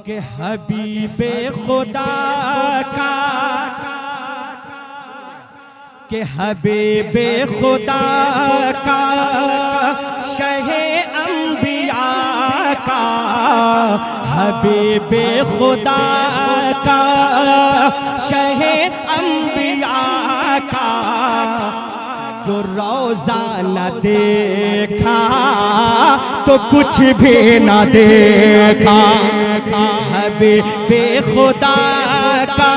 कि हबीबे खुदा का, कि हबीबे खुदा का, शहे अंबिया का, हबीबे खुदा का, शहे अंबिया का, जो रोज़ा न देखा तो कुछ भी न देखा। हबीबे खुदा का,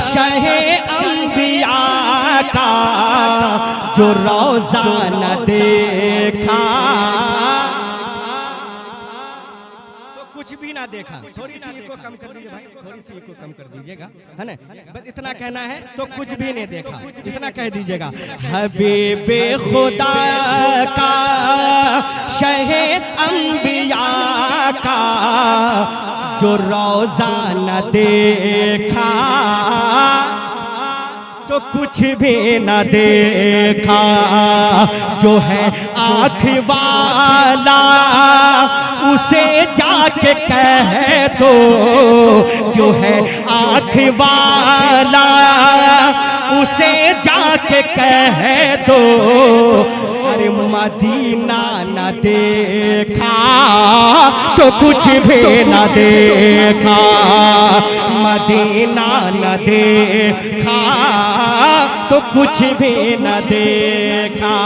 शहे अंबिया का, जो रोज़ा न देखा तो कुछ भी ना देखा। थोड़ी सी को कम कर दीजिए भाई, थोड़ी सी को कम कर दीजिएगा, है ना। बस इतना कहना है, तो कुछ भी नहीं देखा, इतना कह दीजिएगा। हबीबे खुदा का, शहे अंबिया का, जो रोज़ा न देखा तो कुछ भी न देखा। जो है आँख वाला उसे जाके कह दो, जो है आँख वाला उसे जाके कह दो, अरे मदीना न देखा तो कुछ भी न देखा। मदीना न देखा तो कुछ भी न देखा।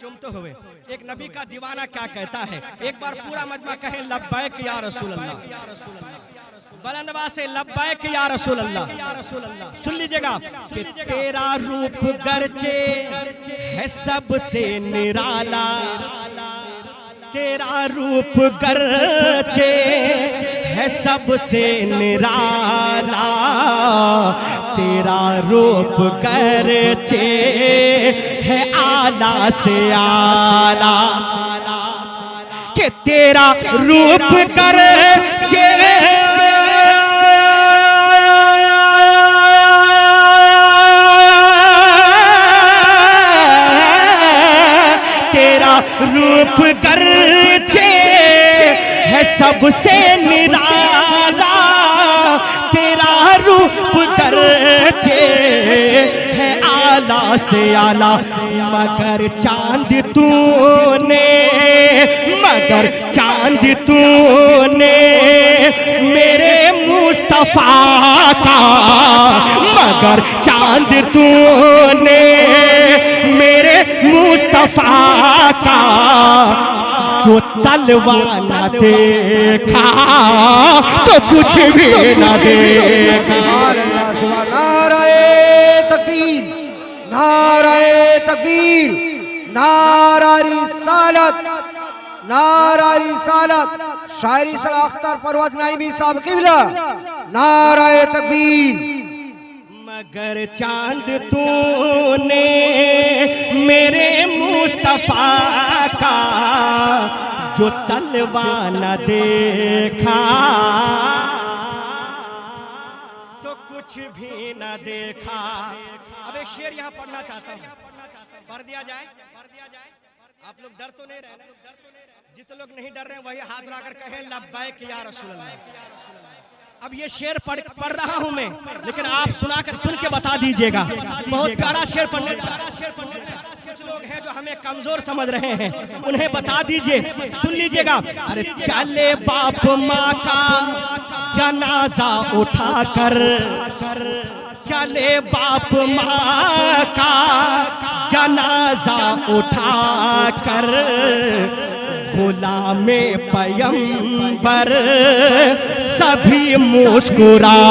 चुमते हुए एक नबी का दीवाना क्या कहता है, एक बार पूरा मजमा कहे लब्बैक या रसूल अल्लाह। बुलंदवा से लब्बैक या रसूल अल्लाह। सुन लीजिएगा कि तेरा रूप गर्चे है सबसे निराला, तेरा रूप गर्चे है सबसे निराला, तेरा रूप गर्चे है आला से आला, कि तेरा रूप गर्चे रूप गर्चे है सबसे निराला, तेरा रूप गर्चे है आला से आला। मगर चांद तूने, मगर चांद तूने मेरे मुस्तफा का, मगर चांद तूने मेरे मुस्तफा का, जो तलवा न देखा तो कुछ भी न देखा। नाराए तकबीर, नाराए तकबीर, नारा रिसालत, नारा रिसालत। शायरी सलाह अख्तर परवज़ नाइमी साहब क़िबला, नाराए तकबीर। मगर चांद तूने मेरे मुस्तफा का, जो तलवा न देखा तो कुछ भी न देखा। अब एक शेर यहाँ पढ़ना चाहता हूँ, पढ़ दिया जाए। आप लोग डर तो नहीं रहे? जितने लोग नहीं डर रहे हैं वही हाथ उठाकर कहें लब्बैक या रसूल अल्लाह। अब ये शेर पढ़ रहा हूं मैं, लेकिन आप सुनाकर सुन के बता दीजिएगा। बहुत प्यारा शेर पढ़ने, कुछ लोग हैं जो हमें कमजोर समझ रहे हैं, उन्हें बता दीजिए, सुन लीजिएगा। अरे चले बाप माँ का जनाजा उठाकर, चले बाप माँ का जनाजा उठाकर, गुलामे पैगंबर सभी मुस्कुरा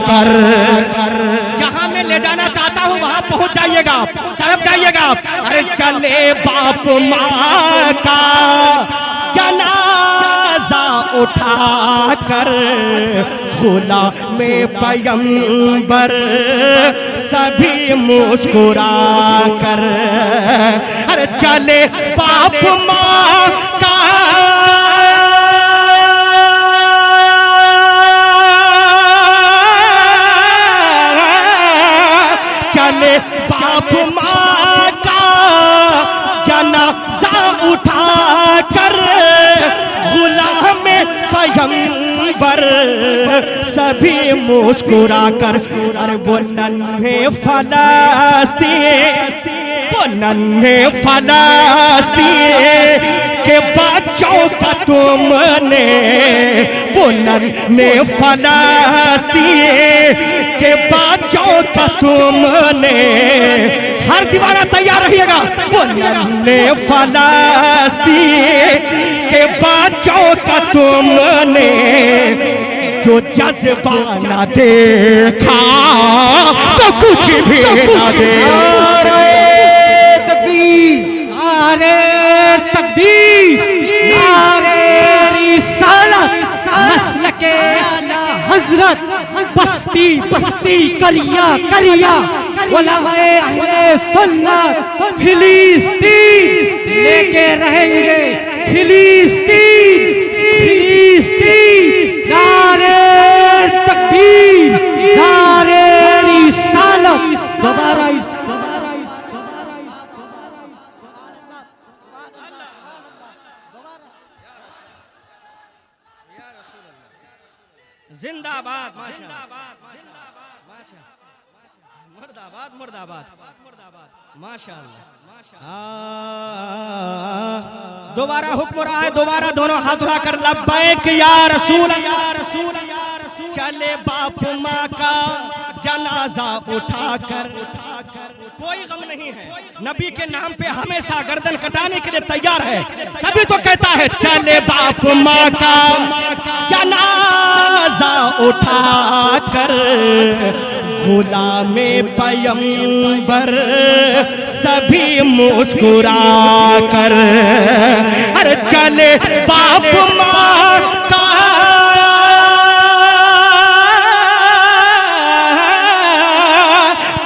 कर। जहां मैं ले जाना चाहता हूं वहां पहुंच जाइएगा, तरफ जाइएगा। अरे चले बाप माँ का जनाजा उठा कर, गुलामे पैगंबर सभी मुस्कुरा कर। अरे चले बाप माँ का चले बाप माँ का जनाजा उठा कर, पैगंबर सभी मुस्कुरा कर, अरे वो नन्हे फलस्तीन, वो नन्हे फलस्तीन के बच्चों का तुमने, वो नन्हे फलस्तीन के बच्चों का तुमने, हर दीवाना तैयार रहिएगा, वो नन्हे फलस्तीन के बच्चों का तुमने जो जज्बा न देखा तो कुछ भी न देखा। नारे तकबीर, नारे रिसालत, नस्ल के आला हजरत, बस्ती बस्ती करिया करिया, उलमाए अहले सुन्नत फिलिस्तीन लेके रहेंगे, फिलिस्तीन फिलिस्तीन। नारे तकबीर, नारे रिसालत, दोबारा जिंदाबाद, माशाअल्लाह, मुर्दाबाद मुर्दाबाद माशाअल्लाह। दोबारा हुक्म रहा है, दोबारा दोनों हाथ उठाकर लब्बैक या रसूल, या रसूल, या रसूल। चले बाप माँ का जनाजा उठाकर, कोई गम नहीं है, नबी के नाम पे हमेशा गर्दन कटाने के लिए तैयार है, तभी तो कहता है चले बाप माँ का जनाजा उठाकर, गुलामे पैगंबर सभी मुस्कुरा कर, अरे चले बाप माँ का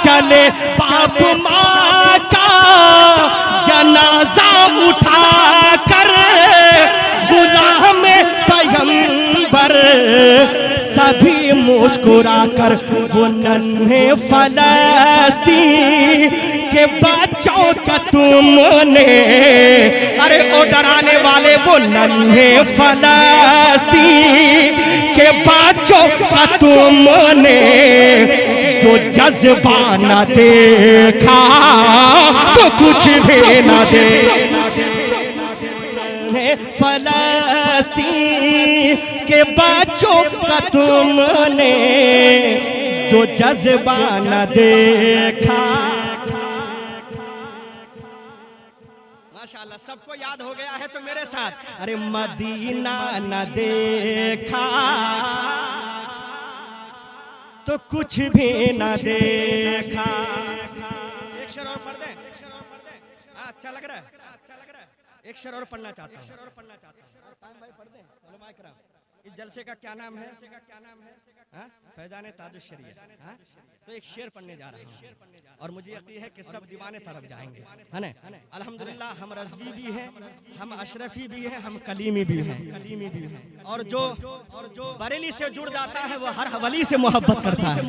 चले बाप माँ का जनाजा उठा कर, गुलामे पैगंबर सभी मुस्कुरा कर, वो नन्हे फलस्तीन के बच्चों का तुमने, अरे ओ डराने वाले, वो नन्हे फलस्तीन के बच्चों का तुमने जो जज्बा न देखा तो कुछ भी न दे। फलस्तीन के बच्चों का तुमने जो जज्बा न देखा। माशाअल्लाह, सबको याद हो गया है तो मेरे साथ, अरे मदीना न देखा तो कुछ भी न देखा। एक शेर और पढ़ दे, अच्छा लग रहा है, अच्छा लग रहा है। एक शेर और पढ़ना चाहता हूँ, भाई पढ़ दे। इस जलसे का क्या नाम है? फैजान ताजुश्शरीयत। तो एक शेर पढ़ने जा रहा हूँ और मुझे यकीन है कि सब दीवाने तरफ जाएंगे, है ना? अल्हम्दुलिल्लाह, हम रज़वी भी हैं, हम अशरफी भी हैं, हम कलीमी भी हैं, और जो बरेली से जुड़ जाता है वो हर वली से मोहब्बत करता है।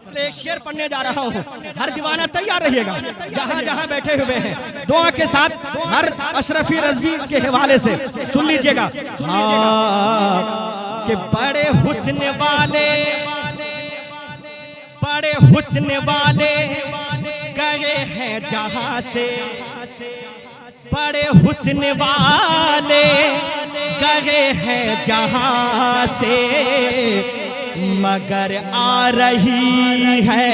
तो एक शेर पढ़ने जा रहा हूँ, हर दीवाना तैयार रहिएगा, जहाँ जहाँ बैठे हुए हैं दुआ के साथ, हर अशरफी रज़वी के हवाले से सुन लीजिएगा। कि बड़े हुस्न वाले, बड़े हुस्न वाले गए हैं जहां से, बड़े हुस्न वाले गए हैं जहां से, मगर आ रही है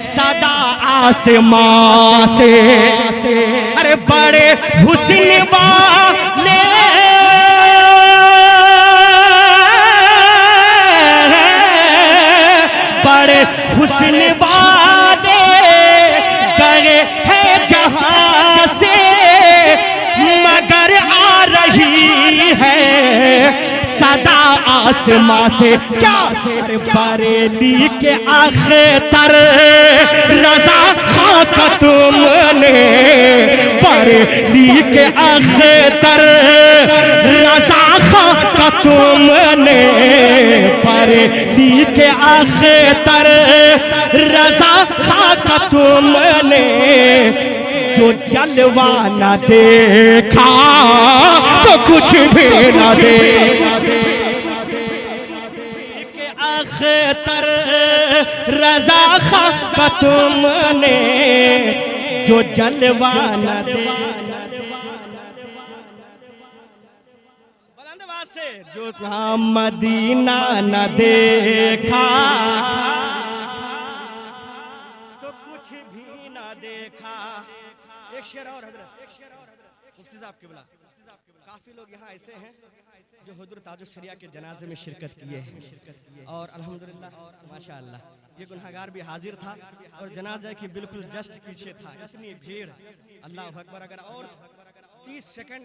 सदा आसमां से। अरे बड़े हुस्न वाले, बड़े हुस्न वाले गए हैं जहां से, मगर आ रही है सदा आसमां से। क्या? अरे बरेली के अख्तर रजा खाक तुमने, बरेली के अख्तर रजा खाक तुमने, बरेली के अख्तर रजा खाक तुमने जो जलवा न देखा तो कुछ भी न दे के अख्तर रजा खा तुमने जो जलवा न दे से जो मदीना न देखा तो कुछ भी न देखा। एक शेर और हजरत मुफ्ती साहब के बुला। काफी लोग यहाँ ऐसे हैं जो हुजूर ताजुल शरिया के जनाजे में शिरकत किए हैं और अल्हम्दुलिल्लाह माशाअल्लाह ये गुनहगार भी हाजिर था और जनाजा की बिल्कुल जस्ट पीछे था। इतनी भीड़, अल्लाह अकबर। अगर और 30 सेकंड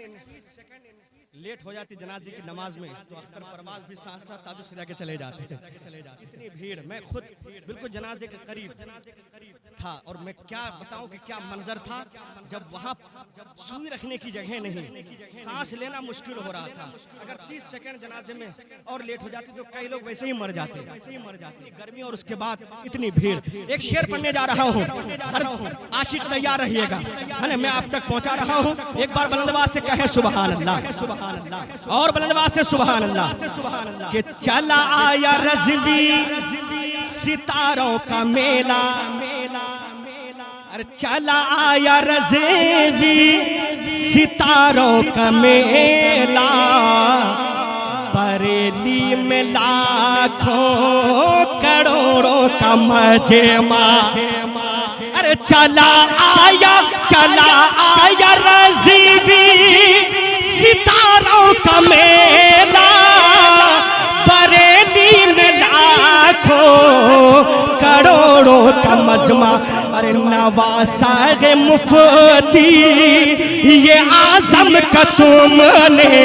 लेट हो जाती जनाजे की नमाज में तो अख्तर परवाज भी साथ साथ ताजुल शरिया के चले जाते। इतनी भीड़, मैं खुद बिल्कुल जनाजे के करीब था और मैं क्या बताऊं कि क्या मंजर था जब वहां सुई रखने की जगह नहीं, सांस लेना मुश्किल हो रहा था। अगर 30 सेकंड जनाजे में और लेट हो जाती तो कई लोग वैसे ही मर जाते। गर्मी और उसके बाद इतनी भीड़। एक शेर पढ़ने जा रहा हूँ, आशिक तैयार रहिएगा, है ना? मैं आप तक पहुंचा रहा हूँ। एक बार बुलंद आवाज से कहें सुभान अल्लाह और बुलंद आवाज से सुभान अल्लाह। कि चला आया रज़वी सितारों का मेला, अरे चला आया रज़वी सितारों का मेला, बरेली में लाखों करोड़ों का मजमा। अरे चला आया रज़वी सितारों का मेला, बरेली में लाखों करोड़ों का मजमा। अरे नवासाए मुफ्ती ये आज़म का तुमने,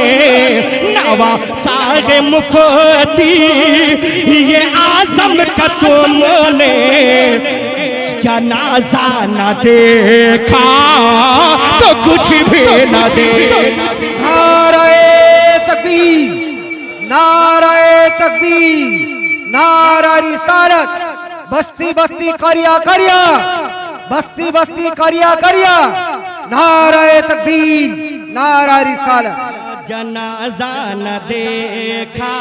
नवासाए मुफ्ती ये आज़म का तुमने, जनाजा न देखा तो कुछ भी न दे। नाराए तकबीर, नाराए तकबीर, नारा रिसालत। बस्ती बस्ती करिया करिया, बस्ती बस्ती करिया करिया। नाराए तकबीर, नारा रिसालत। जनाजा न देखा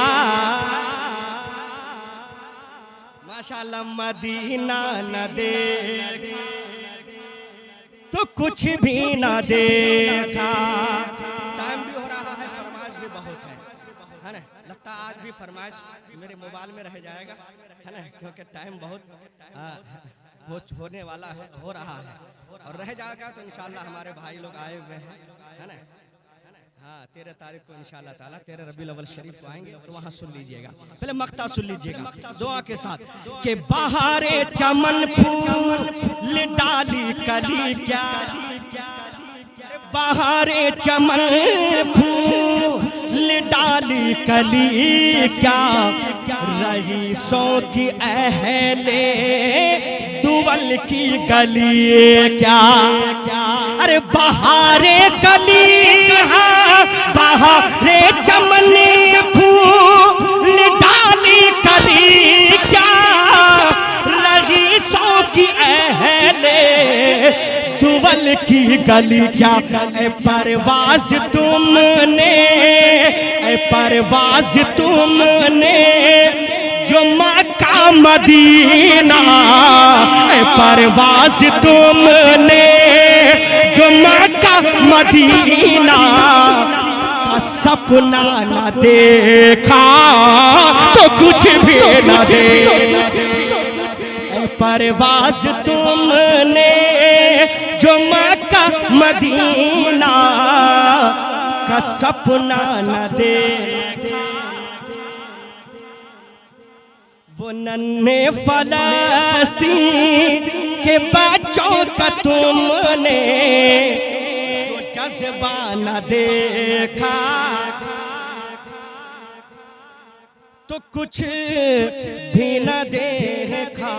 माशाअल्लाह, मदीना न देखा तो कुछ भी न देखा। टाइम भी हो रहा है, फरमाइश भी बहुत है ना? लगता आज भी फरमाइश मेरे मोबाइल में रह जाएगा, है ना? क्योंकि टाइम बहुत होने वाला है, हो रहा है और रह जाएगा तो इंशाल्लाह हमारे भाई लोग आए हुए हैं, है ना? हाँ, 13 तारीख को इंशाल्लाह ताला 13 रबीउल अव्वल शरीफ को आएंगे तो वहाँ सुन लीजिएगा। पहले मक्ता सुन लीजिएगा दुआ के साथ कि बहारे चमन फूल डाली कली क्या, बहारे चमन फूल डाली कली क्या, रईसों की अहले दुवल की गली क्या। अरे बहारे कली बहारे चमन फूल डाली कली क्या, रईसों की अहले दुवल की गली क्या। ए परवाज तुमने, ए परवाज तुमने जो मक्का मदीना, ए परवाज तुमने जो मक्का मदीना का सपना न देखा तो कुछ भी न दे। परवाज तुमने जो मक्का मदीना का सपना न देखा, वो नन्हे फलस्तीन के बच्चों का तुमने जो जज्बा न देखा तो कुछ भी न देखा।